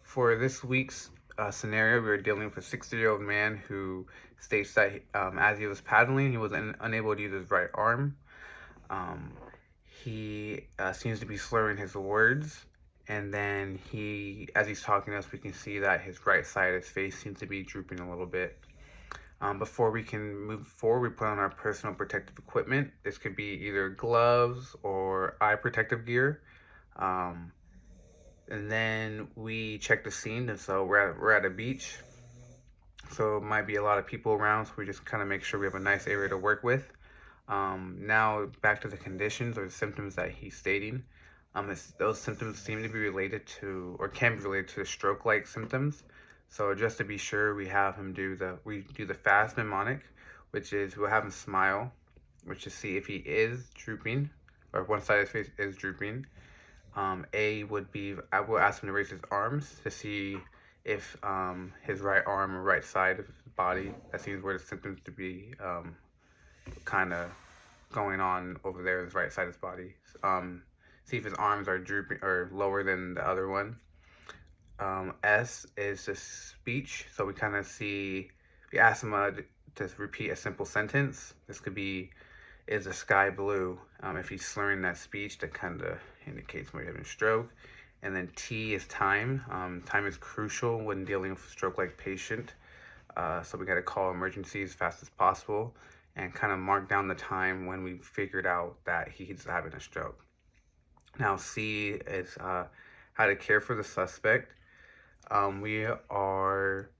For this week's scenario, we were dealing with a 60-year-old man who states that as he was paddling, he was unable to use his right arm. Um, he seems to be slurring his words, and then as he's talking to us, we can see that his right side of his face seems to be drooping a little bit. Before we can move forward, we put on our personal protective equipment. This could be either gloves or eye protective gear. Um, and then we check the scene, and so we're at a beach, so it might be a lot of people around, so we just kind of make sure we have a nice area to work with. Now back to the conditions or the symptoms that he's stating. Those symptoms seem to be related to, or can be related to, the stroke-like symptoms. So just to be sure, we do the fast mnemonic, which is we'll have him smile, which is see if he is drooping, or one side of his face is drooping. A would be, I will ask him to raise his arms to see if his right arm or right side of his body, that seems where the symptoms to be kind of going on over there, his right side of his body. See if his arms are drooping or lower than the other one. S is the speech, so we kind of see, we ask him to repeat a simple sentence. This could be, is the sky blue? If he's slurring that speech, that kind of indicates when you're having a stroke. And then T is time. Time is crucial when dealing with a stroke-like patient. So we got to call emergency as fast as possible and kind of mark down the time when we figured out that he's having a stroke. Now C is how to care for the suspect. We are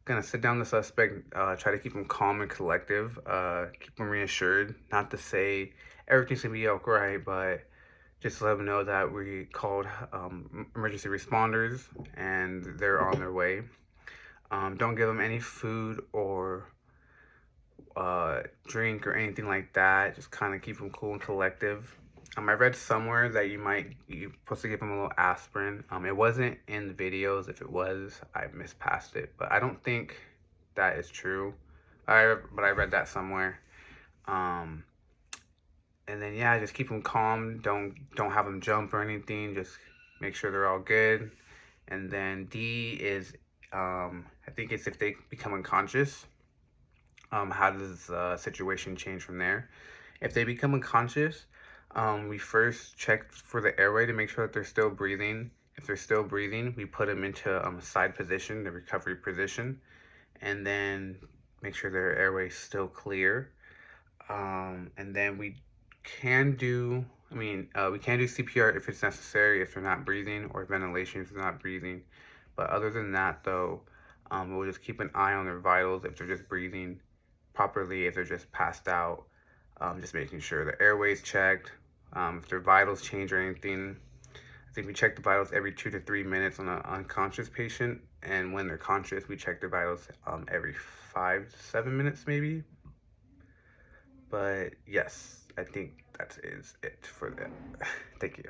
gonna sit down the suspect, try to keep him calm and collective, keep him reassured, not to say everything's gonna be alright, but just to let him know that we called emergency responders and they're on their way. Don't give him any food or drink or anything like that. Just kind of keep him cool and collective. I read somewhere that you're supposed to give him a little aspirin. It wasn't in the videos. If it was, I mispassed it. But I don't think that is true. But I read that somewhere. And then yeah, just keep them calm. Don't have them jump or anything. Just make sure they're all good. And then D is, I think it's if they become unconscious. How does the situation change from there? If they become unconscious, we first check for the airway to make sure that they're still breathing. If they're still breathing, we put them into side position, the recovery position, and then make sure their airway is still clear. And then we can do CPR if it's necessary, if they're not breathing, or ventilation if they're not breathing. But other than that, though, we'll just keep an eye on their vitals if they're just breathing properly, if they're just passed out. Just making sure the airway's checked. If their vitals change or anything, I think we check the vitals every 2 to 3 minutes on an unconscious patient, and when they're conscious, we check their vitals every 5 to 7 minutes maybe. But yes, I think that is it for that. Thank you.